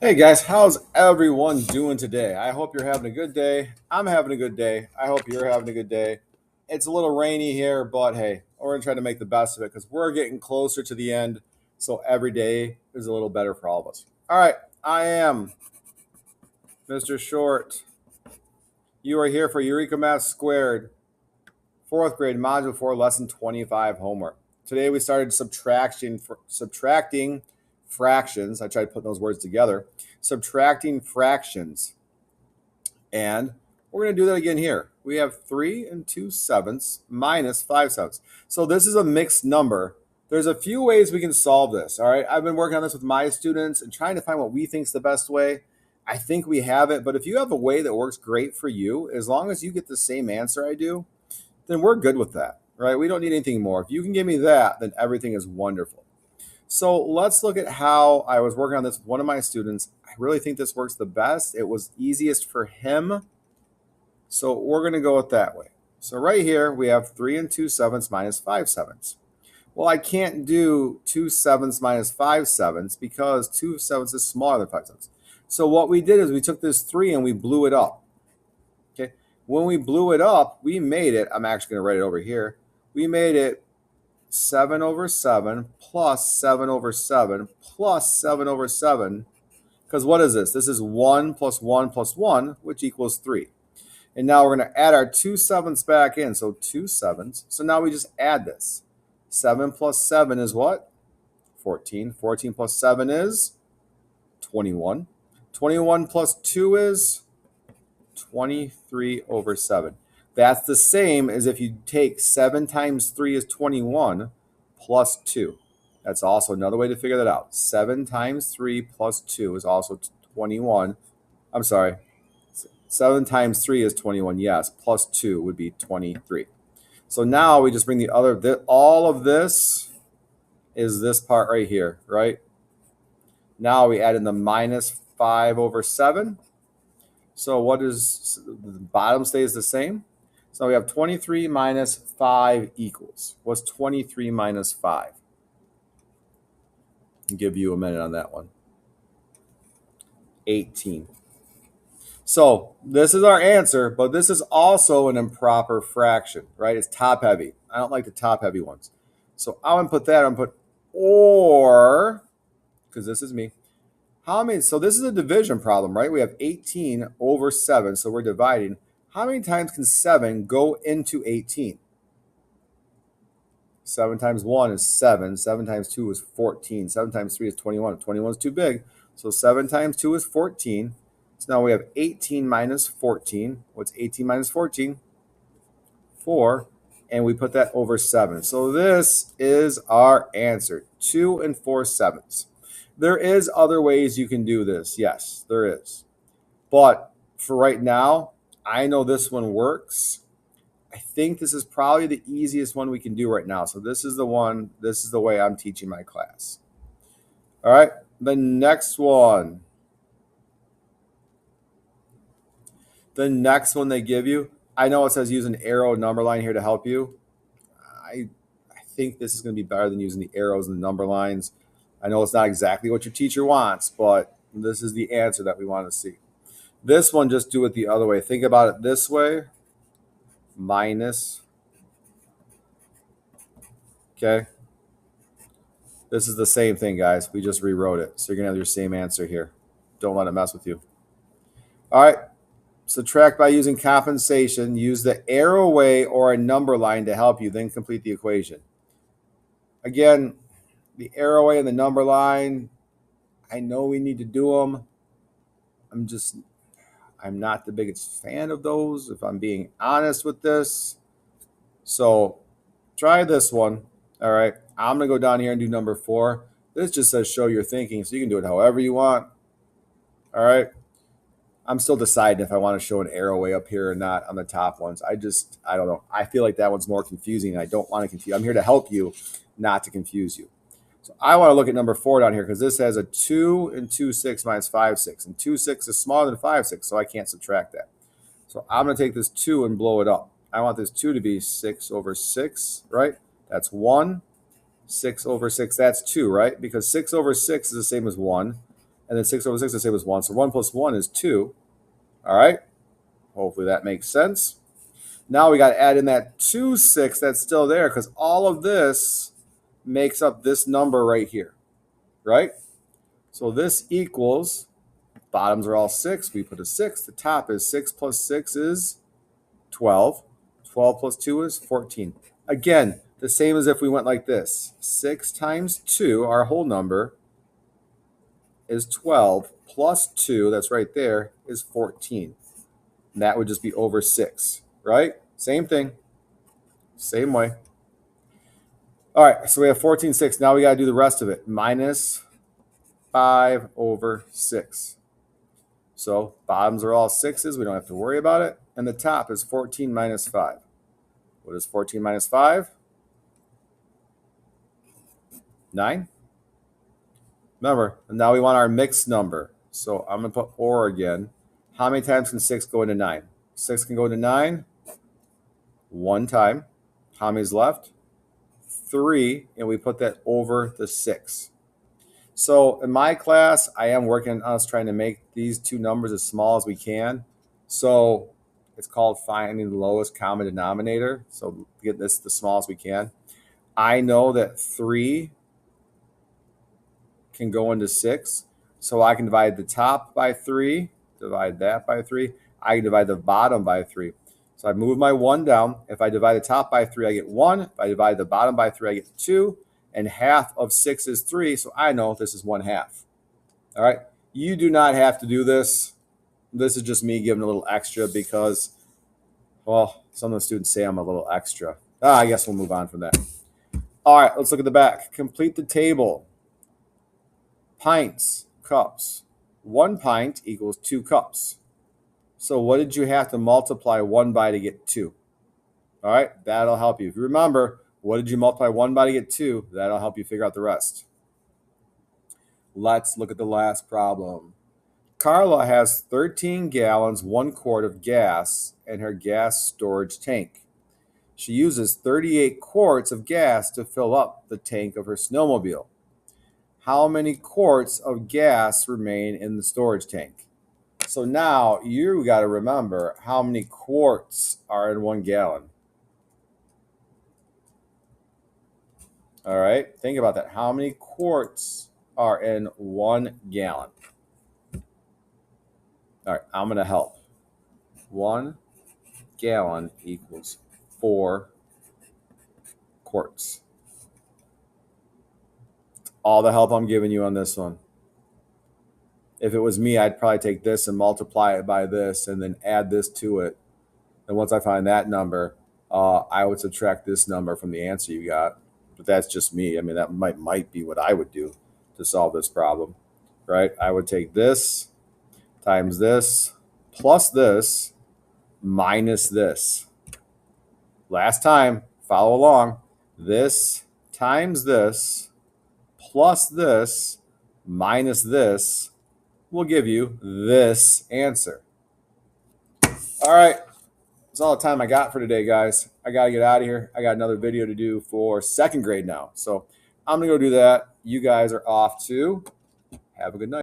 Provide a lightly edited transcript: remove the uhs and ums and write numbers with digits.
Hey guys, how's everyone doing today? I hope you're having a good day. I'm having a good day. I hope you're having a good day. It's a little rainy here, but hey, we're gonna try to make the best of it because we're getting closer to the end. So every day is a little better for all of us. All right, I am Mr. Short. You are here for Eureka Math Squared, fourth grade, module 4, lesson 25 homework. Today we started subtracting fractions. I tried putting those words together. Subtracting fractions. And we're going to do that again here. We have 3 and 2 sevenths minus 5 sevenths. So this is a mixed number. There's a few ways we can solve this. All right. I've been working on this with my students and trying to find what we think is the best way. I think we have it. But if you have a way that works great for you, as long as you get the same answer I do, then we're good with that. Right. We don't need anything more. If you can give me that, then everything is wonderful. So let's look at how I was working on this with one of my students. I really think this works the best. It was easiest for him. So we're going to go with that way. So right here, we have 3 and 2 sevenths minus 5 sevenths. Well, I can't do 2 sevenths minus 5 sevenths because 2 sevenths is smaller than 5 sevenths. So what we did is we took this 3 and we blew it up. Okay. When we blew it up, we made it, I'm actually going to write it over here. We made it 7 over 7 plus 7 over 7 plus 7 over 7. Because what is this? This is 1 plus 1 plus 1, which equals 3. And now we're going to add our 2 sevenths back in. So 2 sevenths. So now we just add this. 7 plus 7 is what? 14. 14 plus 7 is 21. 21 plus 2 is 23 over 7. That's the same as if you take 7 times 3 is 21 plus 2. That's also another way to figure that out. 7 times 3 plus 2 is also 21. I'm sorry. 7 times 3 is 21, yes. Plus 2 would be 23. So now we just bring the other, all of this is this part right here, right? Now we add in the minus 5 over 7. So what is, the bottom stays the same. So we have 23 minus 5 equals. What's 23 minus 5? I'll give you a minute on that one. 18. So this is our answer, but this is also an improper fraction, right? It's top heavy. I don't like the top heavy ones. So I'm going to put that, I'm going to put or, because this is me. How many, so this is a division problem, right? We have 18 over 7, so we're dividing. How many times can 7 go into 18? 7 times 1 is 7. 7 times 2 is 14. 7 times 3 is 21. 21 is too big. So 7 times 2 is 14. So now we have 18 minus 14. What's 18 minus 14? 4. And we put that over 7. So this is our answer, 2 and 4 sevenths. There is other ways you can do this. Yes, there is. But for right now, I know this one works. I think this is probably the easiest one we can do right now. So this is the one, this is the way I'm teaching my class. All right, the next one. The next one they give you, I know it says use an arrow number line here to help you. I think this is going to be better than using the arrows and the number lines. I know it's not exactly what your teacher wants, but this is the answer that we want to see. This one, just do it the other way. Think about it this way. Minus. Okay. This is the same thing, guys. We just rewrote it. So you're going to have your same answer here. Don't let it mess with you. All right. Subtract by using compensation. Use the arrow way or a number line to help you, then complete the equation. Again, the arrow way and the number line, I know we need to do them. I'm not the biggest fan of those, if I'm being honest with this. So try this one. All right. I'm going to go down here and do number 4. This just says show your thinking, so you can do it however you want. All right. I'm still deciding if I want to show an arrow way up here or not on the top ones. I don't know. I feel like that one's more confusing. I don't want to confuse. I'm here to help you, not to confuse you. So I want to look at number 4 down here because this has a 2 and 2 6 minus 5 6. And 2 6 is smaller than 5 6, so I can't subtract that. So I'm going to take this 2 and blow it up. I want this 2 to be 6 over 6, right? That's 1. 6 over 6, that's 2, right? Because 6 over 6 is the same as 1. And then 6 over 6, let's say, was 1. So 1 plus 1 is 2. All right? Hopefully that makes sense. Now we got to add in that 2 6 that's still there because all of this makes up this number right here, right? So this equals, bottoms are all 6. We put a 6. The top is 6 plus 6 is 12. 12 plus 2 is 14. Again, the same as if we went like this. 6 times 2, our whole number, is 12 plus 2, that's right there, is 14. And that would just be over 6, right? Same thing. Same way. All right, so we have 14, 6. Now we got to do the rest of it. Minus 5 over 6. So bottoms are all 6s. We don't have to worry about it. And the top is 14 minus 5. What is 14 minus 5? 9. Remember, now we want our mixed number. So I'm going to put or again. How many times can 6 go into 9? 6 can go into 9 one time. How many's left? 3, and we put that over the 6. So in my class, I am working on us trying to make these two numbers as small as we can. So it's called finding the lowest common denominator. So get this the smallest we can. I know that 3 can go into 6. So I can divide the top by 3, divide that by 3. I can divide the bottom by 3. So I move my 1 down. If I divide the top by 3, I get 1. If I divide the bottom by 3, I get 2. And half of 6 is 3, so I know this is 1/2. All right? You do not have to do this. This is just me giving a little extra because, well, some of the students say I'm a little extra. I guess we'll move on from that. All right, let's look at the back. Complete the table. Pints, cups. 1 pint equals 2 cups. So what did you have to multiply 1 by to get 2? All right, that'll help you. If you remember, what did you multiply 1 by to get 2? That'll help you figure out the rest. Let's look at the last problem. Carla has 13 gallons, 1 quart of gas in her gas storage tank. She uses 38 quarts of gas to fill up the tank of her snowmobile. How many quarts of gas remain in the storage tank? So now you got to remember how many quarts are in 1 gallon. All right, think about that. How many quarts are in 1 gallon? All right, I'm going to help. 1 gallon equals 4 quarts. All the help I'm giving you on this one. If it was me, I'd probably take this and multiply it by this and then add this to it. And once I find that number, I would subtract this number from the answer you got. But that's just me. I mean, that might be what I would do to solve this problem, right? I would take this times this plus this minus this. Last time, follow along. This times this plus this minus this will give you this answer. All right. That's all the time I got for today, guys. I got to get out of here. I got another video to do for 2nd grade now. So I'm going to go do that. You guys are off too. Have a good night.